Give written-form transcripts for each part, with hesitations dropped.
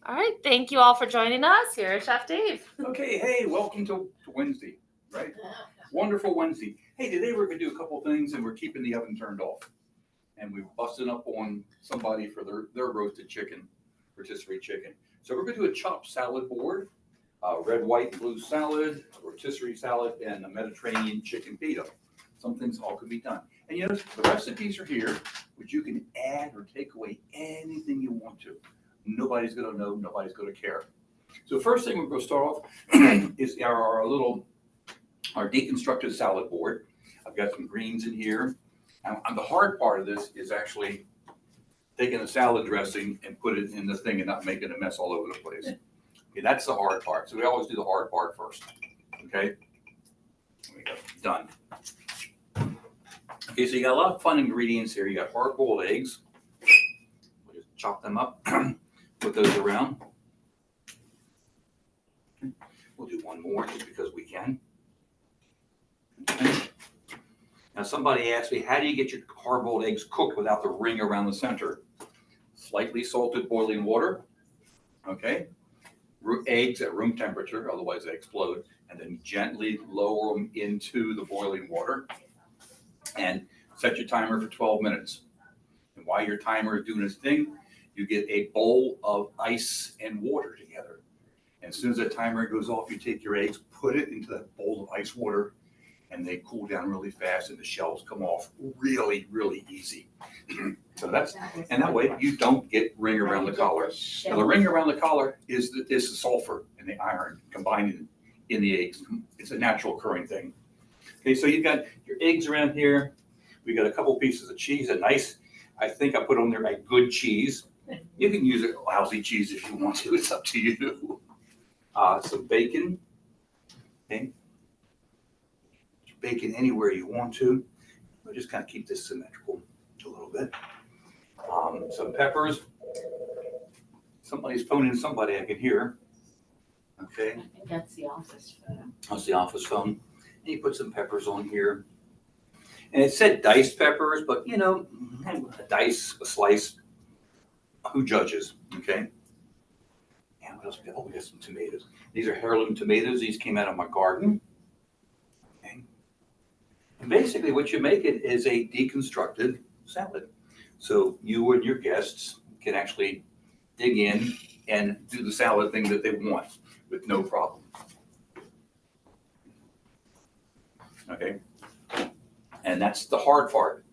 All right, thank you all for joining us. Here's Chef Dave. Okay, hey, welcome to Wednesday, right? Wonderful Wednesday. Hey, today we're gonna do a couple things and we're keeping the oven turned off. And we're busting up on somebody for their roasted chicken, rotisserie chicken. So we're gonna do a chopped salad board, red, white, and blue salad, rotisserie salad, and a Mediterranean chicken pita. Some things all can be done. And you know, the recipes are here, which you can add or take away anything you want to. Nobody's gonna know, nobody's gonna care. So first thing we're gonna start off is our deconstructed salad board. I've got some greens in here. And the hard part of this is actually taking a salad dressing and put it in the thing and not making a mess all over the place. Okay, that's the hard part. So we always do the hard part first. Okay, there we go, done. Okay, so you got a lot of fun ingredients here. You got hard-boiled eggs. We'll just chop them up, put those around. Okay. We'll do one more just because we can. Okay. Now somebody asked me, how do you get your hard-boiled eggs cooked without the ring around the center? Slightly salted boiling water, okay? Eggs at room temperature, otherwise they explode, and then gently lower them into the boiling water and set your timer for 12 minutes. And while your timer is doing its thing, you get a bowl of ice and water together. And as soon as that timer goes off, you take your eggs, put it into that bowl of ice water, and they cool down really fast and the shells come off really, really easy. So and that way you don't get ring around the collar. Now the ring around the collar is the sulfur and the iron combined in the eggs. It's a natural occurring thing. Okay, so you've got your eggs around here. We got a couple pieces of cheese, I think I put on there a good cheese. You can use a lousy cheese if you want to, it's up to you. Some bacon, okay. Bacon anywhere you want to. We'll just kind of keep this symmetrical a little bit. Some peppers. Somebody's phoning somebody I can hear. Okay. I think that's the office phone. That's the office phone. And you put some peppers on here. And it said diced peppers, but you know, a dice, a slice, who judges? Okay. And what else we got? Oh, we got some tomatoes. These are heirloom tomatoes. These came out of my garden. And basically what you make it is a deconstructed salad. So you and your guests can actually dig in and do the salad thing that they want with no problem. Okay, and that's the hard part.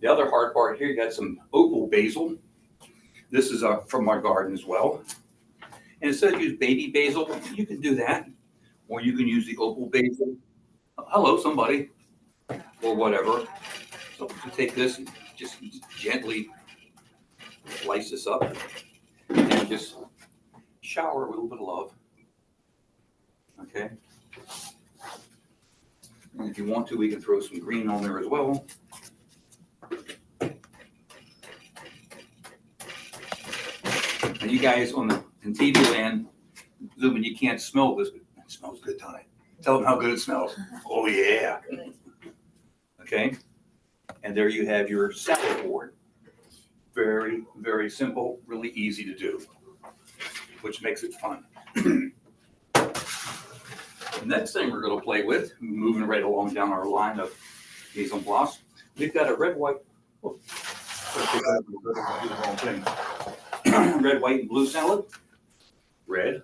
The other hard part here, you got some opal basil. This is from my garden as well. And instead of use baby basil, you can do that. Or you can use the opal basil. Hello, somebody. Or whatever. So you take this and just gently slice this up and just shower with a little bit of love. Okay. And if you want to, we can throw some green on there as well. And you guys in TV land, Zubin, you can't smell this, but it smells good, don't it? Tell them how good it smells. Oh yeah. Okay, and there you have your salad board. Very, very simple, really easy to do, which makes it fun. The next thing we're going to play with, moving right along down our line of mise en place, we've got a red, white, red, white, and blue salad. Red,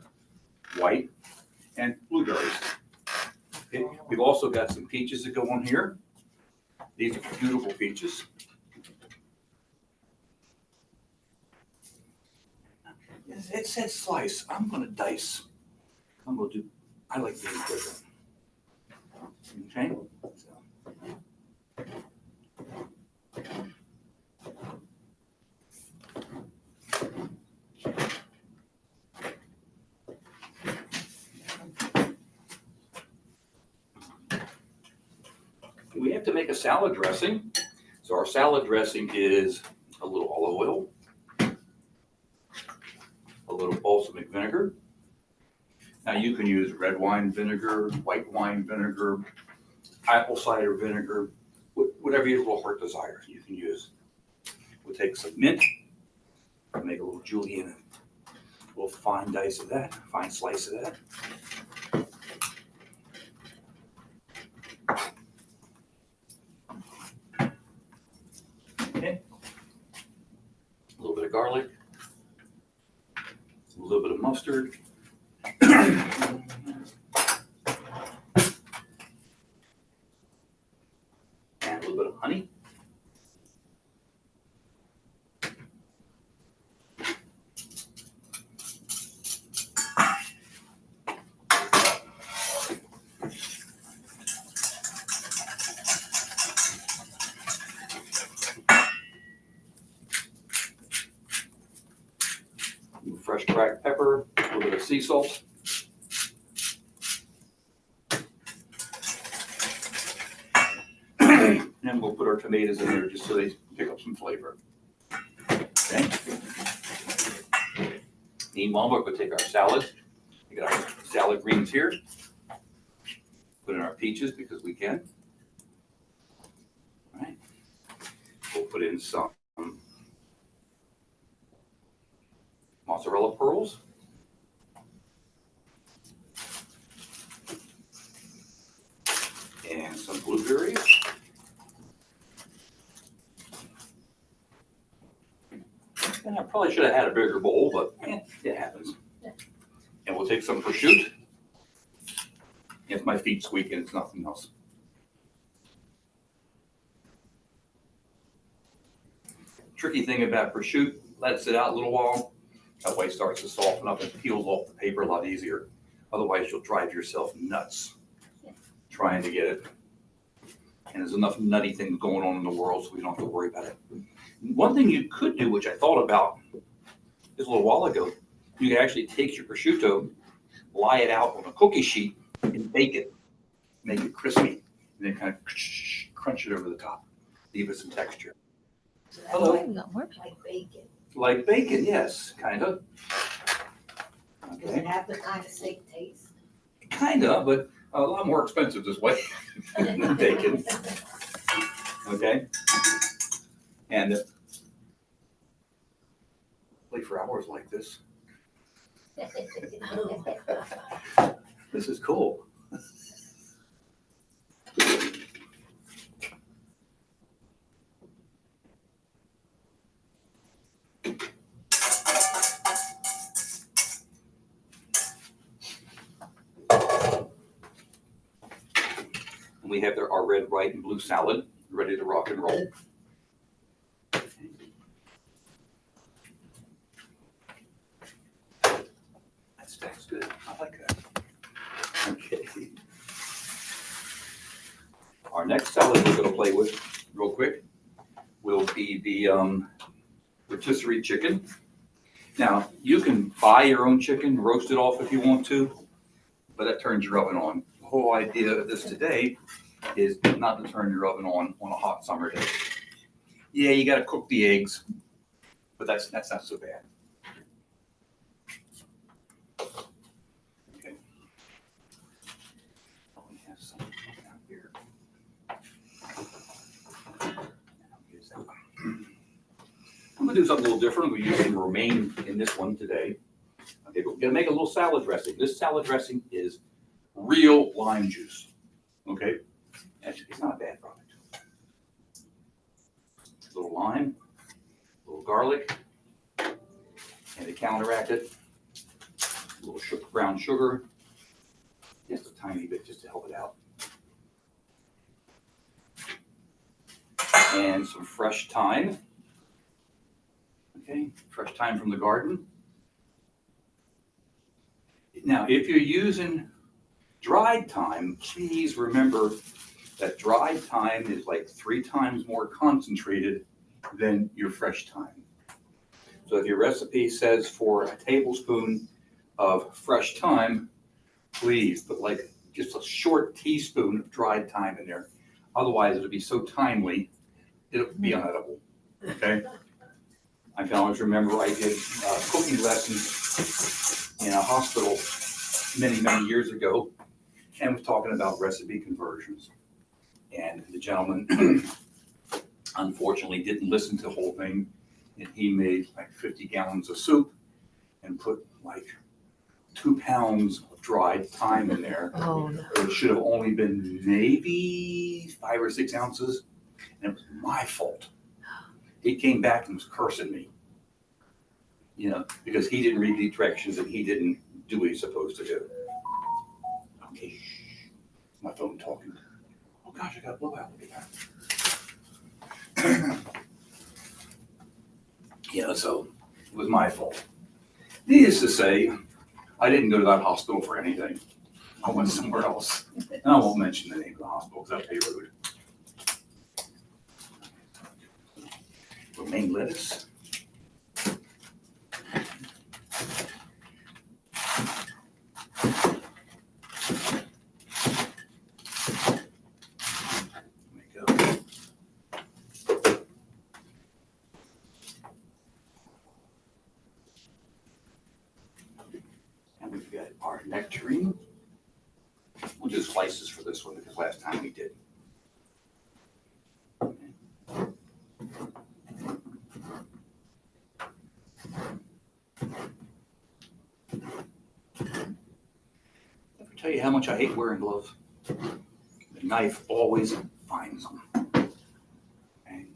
white, and blueberries. Okay. We've also got some peaches that go on here. These are beautiful peaches. It said slice. I'm going to dice. I like being different. Okay? We have to make a salad dressing. So our salad dressing is a little olive oil, a little balsamic vinegar. Now you can use red wine vinegar, white wine vinegar, apple cider vinegar, whatever your heart desires you can use. We'll take some mint, make a little julienne little fine dice of that, fine slice of that. Okay. A little bit of garlic, a little bit of mustard. And a little bit of honey. Fresh cracked pepper, a little bit of sea salt. And we'll put our tomatoes in there just so they pick up some flavor. Okay. Meanwhile, we're going to take our salad. We got our salad greens here. Put in our peaches because we can. All right. We'll put in some mozzarella pearls. And some blueberries. And I probably should have had a bigger bowl, but it happens. And we'll take some prosciutto. If my feet squeaking, it's nothing else. Tricky thing about prosciutto, let it sit out a little while. That way it starts to soften up and peels off the paper a lot easier. Otherwise, you'll drive yourself nuts trying to get it. And there's enough nutty things going on in the world, so we don't have to worry about it. One thing you could do, which I thought about just a little while ago, you can actually take your prosciutto, lie it out on a cookie sheet, and bake it, make it crispy, and then kind of crunch it over the top, leave it some texture. Hello. Like bacon. Like bacon, yes, kind of. Does it have the kind of steak taste? Kind of, but a lot more expensive this way than bacon. Okay? And play for hours like this. This is cool. We have our red, white, and blue salad ready to rock and roll. That stacks good. I like that. Okay. Our next salad we're going to play with real quick will be the rotisserie chicken. Now, you can buy your own chicken, roast it off if you want to, but that turns your oven on. The whole idea of this today is not to turn your oven on a hot summer day. Yeah, you got to cook the eggs, but that's not so bad. Okay. We have some down here. I'm gonna do something a little different. We're using romaine in this one today. Okay, but we're gonna make a little salad dressing. This salad dressing is real lime juice. Okay, actually, it's not a bad product. A little lime, a little garlic, and to counteract it, a little brown sugar, just a tiny bit just to help it out. And some fresh thyme. Okay, fresh thyme from the garden. Now, if you're using dried thyme, please remember that dried thyme is like 3 times more concentrated than your fresh thyme. So if your recipe says for a tablespoon of fresh thyme, please put like just a short teaspoon of dried thyme in there. Otherwise, it'll be so timely, it'll be unedible. Okay? I can always remember I did cooking lessons in a hospital many, many years ago, and was talking about recipe conversions. And the gentleman, unfortunately, didn't listen to the whole thing, and he made like 50 gallons of soup, and put like 2 pounds of dried thyme in there. Oh, no. It should have only been maybe 5 or 6 ounces, and it was my fault. He came back and was cursing me, you know, because he didn't read the directions and he didn't do what he's supposed to do. Okay, shh. My phone talking. Oh gosh, I got a blowout. Look at that. You know, so it was my fault. Needless to say, I didn't go to that hospital for anything. I went somewhere else. And I won't mention the name of the hospital because that'd be rude. Romaine lettuce. There we go. And we've got our nectarine. We'll do slices for this one because last time we did. Ever tell you how much I hate wearing gloves? The knife always finds them. Okay.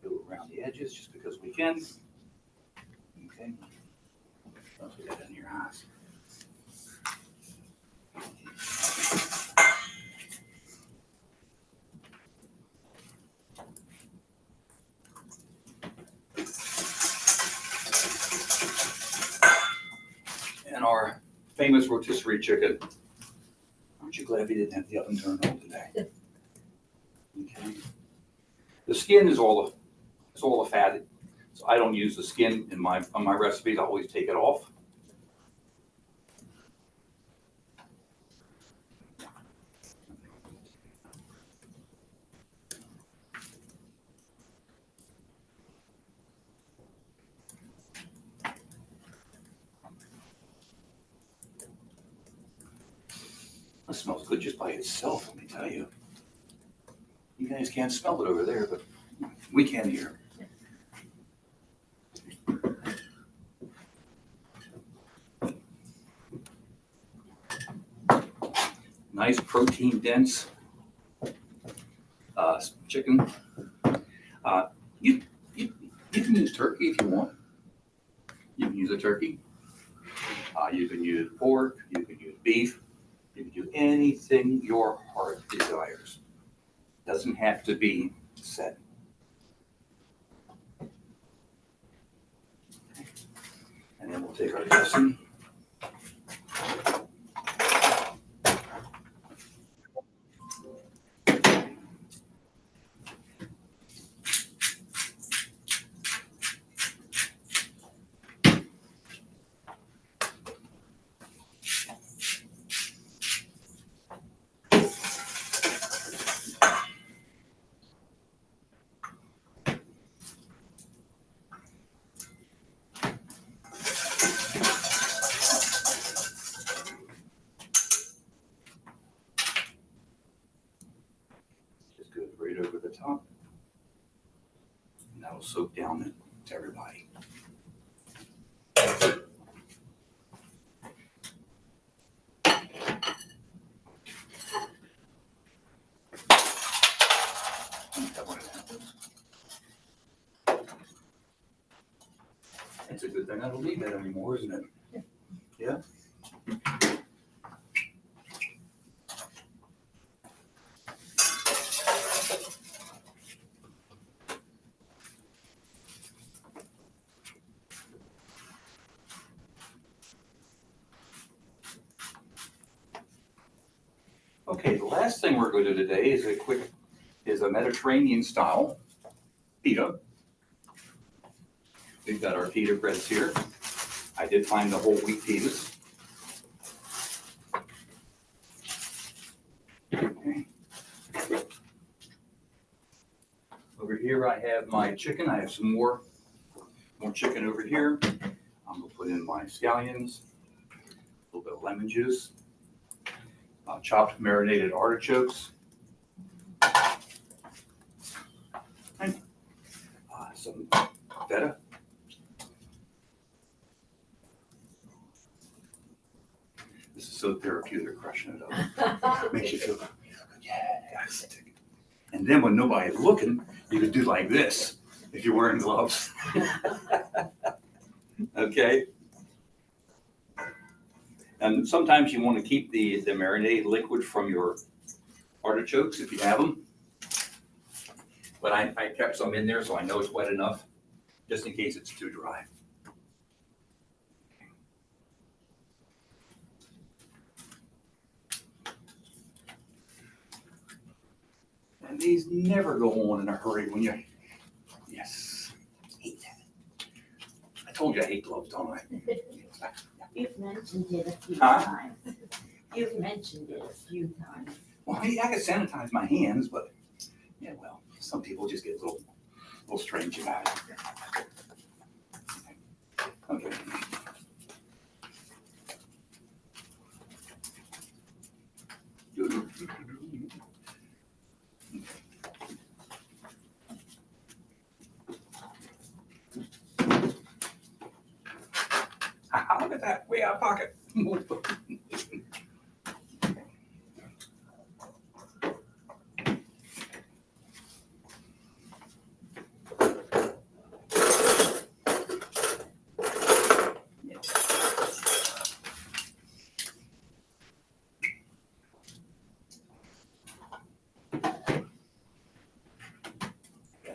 Go around the edges just because we can. Okay. What else we got in your eyes? And our famous rotisserie chicken. Aren't you glad we didn't have the oven turned on today? Okay. The skin is all the fat. So I don't use the skin on my recipes. I always take it off. It smells good just by itself, let me tell you. You guys can't smell it over there, but we can here. Nice protein dense chicken. You can use turkey if you want. You can use a turkey. You can use pork. You can use beef. You can do anything your heart desires. Doesn't have to be set. And then we'll take our dressing. Just goes right over the top. And that'll soak down to everybody. It's a good thing I don't need that anymore, isn't it? Yeah. Okay, the last thing we're going to do today is a Mediterranean style pita. We've got our pita breads here. I did find the whole wheat pitas. Okay. Over here I have my chicken. I have some more chicken over here. I'm gonna put in my scallions, a little bit of lemon juice, chopped marinated artichokes, and some feta. This is so therapeutic, crushing it up. Makes you feel good. Yes. And then when nobody's looking, you could do like this if you're wearing gloves. Okay? And sometimes you want to keep the marinated liquid from your artichokes if you have them. But I kept some in there so I know it's wet enough, just in case it's too dry. And these never go on in a hurry when you, yes, hate that. I told you I hate gloves, don't I? You've mentioned it a few Huh? times. You've mentioned it a few times. Well, I can sanitize my hands, but yeah, well, some people just get a little strange about it. Okay. Look at that, way out of pocket. In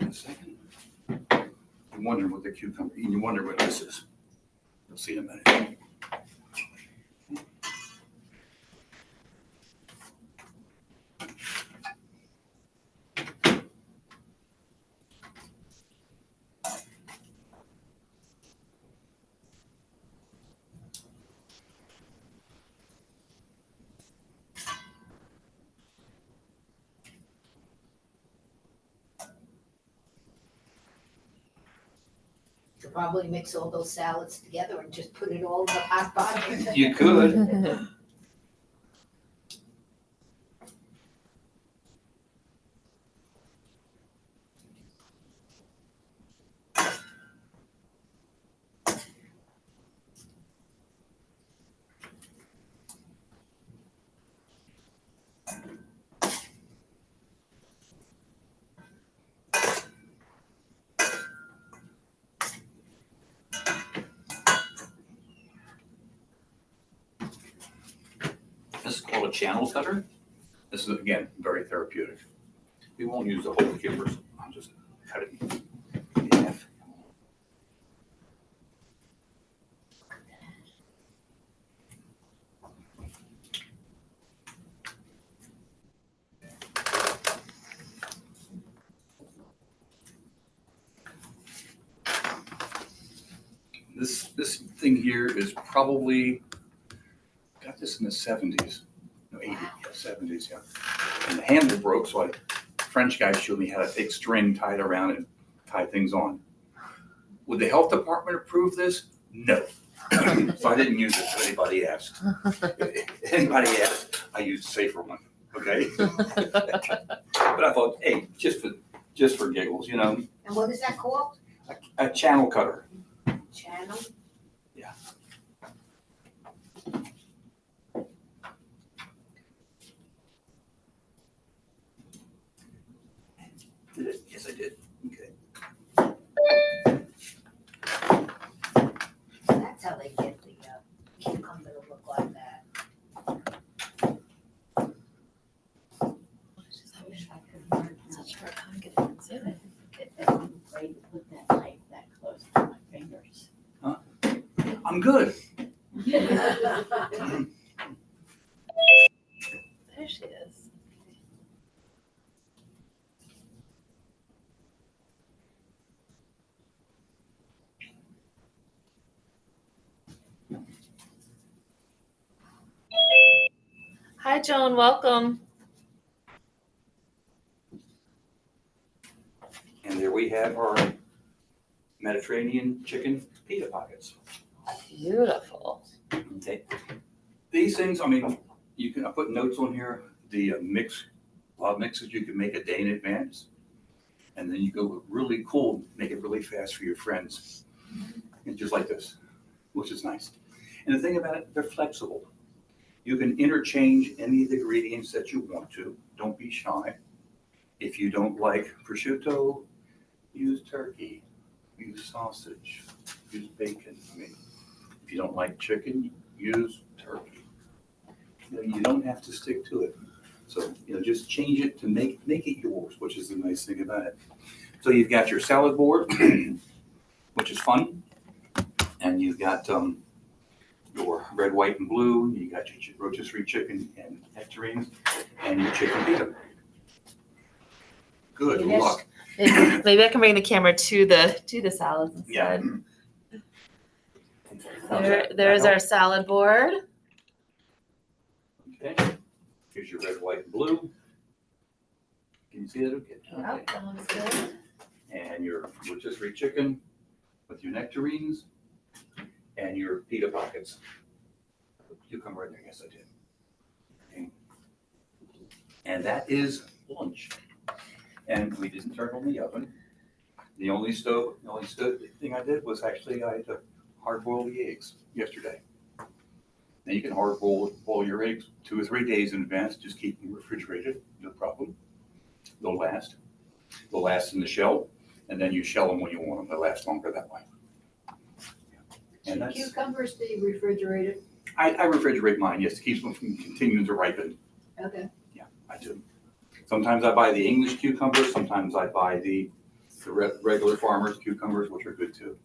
a second. You're wondering what the cucumber, you wonder what this is. You'll see in a minute. You could probably mix all those salads together and just put it all in the hot pot. You could. This is called a channel cutter. This is, again, very therapeutic. We won't use the whole cucumbers. I'll just cut it in half. This thing here is probably, got this in the 70s. No, 80s, yeah, 70s, yeah. And the handle broke, so French guy showed me how to take string, tie it around, and tie things on. Would the health department approve this? No. So I didn't use it if anybody asked. If anybody asked, I used a safer one, okay? But I thought, hey, just for giggles, you know, And what is that called? a channel cutter. Channel? Yeah. Did it? Yes, I did. Okay. That's how they get the cucumber to look like that. I wish I could learn Such hard time getting how to inside. get that. I'm afraid to put that knife that close to my fingers. I'm good. There she is. Hi, Joan. Welcome. And there we have our Mediterranean chicken pita pockets. Beautiful. Okay. These things, I mean, I put notes on here, the a lot of mixes you can make a day in advance. And then you go really cool, make it really fast for your friends. And just like this, which is nice. And the thing about it, they're flexible. You can interchange any of the ingredients that you want to. Don't be shy. If you don't like prosciutto, use turkey, use sausage, use bacon. I mean, if you don't like chicken, use turkey. You don't have to stick to it. So, just change it to make it yours, which is the nice thing about it. So you've got your salad board, which is fun. And you've got your red, white, and blue. You got your rotisserie chicken and nectarines, and your chicken pita. Good Yes. luck. Maybe I can bring the camera to the salads Yeah. instead. How's that? There's That our salad board. help? Okay. Here's your red, white, and blue. Can you see it? Okay. Yep, that looks good. And your rotisserie chicken with your nectarines and your pita pockets. Cucumber in there, yes I did. Okay. And that is lunch. And we didn't turn on the oven. The only thing I did was actually I had to hard boil the eggs yesterday. Now you can hard boil your eggs 2 or 3 days in advance, just keep them refrigerated, no problem. They'll last. They'll last in the shell, and then you shell them when you want them. They'll last longer that way. And Should that's, cucumbers be refrigerated? I refrigerate mine, yes, to keep them from continuing to ripen. Okay. Yeah, I do. Sometimes I buy the English cucumbers, sometimes I buy the regular farmers cucumbers, which are good too.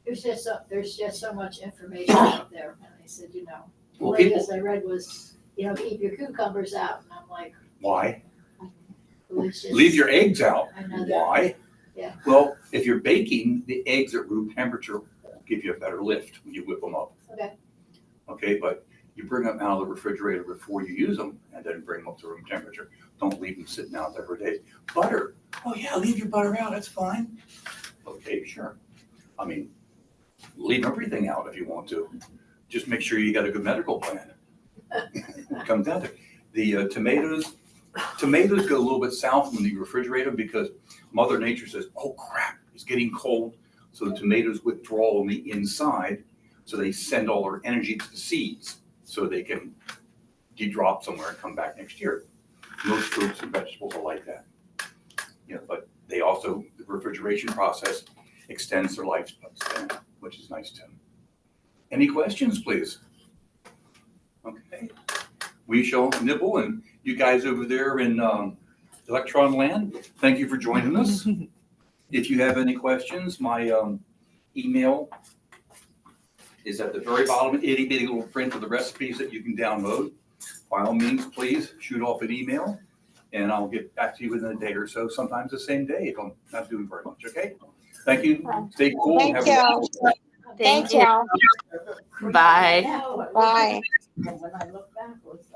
There's just so much information out there, and I said, the Well, people, latest I read was, keep your cucumbers out, and I'm like, why? well, it's just. Leave your eggs out. Another- Why? Yeah. Well, if you're baking, the eggs at room temperature will give you a better lift when you whip them up. Okay. Okay, but you bring them out of the refrigerator before you use them and then bring them up to room temperature. Don't leave them sitting out there for days. Butter. Oh yeah, leave your butter out, that's fine. Okay, sure. I mean, leave everything out if you want to. Just make sure you got a good medical plan. It comes down to it. The tomatoes go a little bit south when you refrigerate them because Mother Nature says, oh crap, it's getting cold. So the tomatoes withdraw on the inside. So they send all their energy to the seeds so they can de-drop somewhere and come back next year. Most fruits and vegetables are like that. But they also, the refrigeration process extends their lifespan, which is nice too. Any questions, please? Okay. We shall nibble, and you guys over there in Electron Land, thank you for joining us. If you have any questions, my email is at the very bottom, itty bitty little print of the recipes that you can download. By all means, please shoot off an email and I'll get back to you within a day or so, sometimes the same day if I'm not doing very much, okay? Thank you. Stay cool. Thank Have a you. Thank Thank you. Bye. Now, Bye. When I look backwards,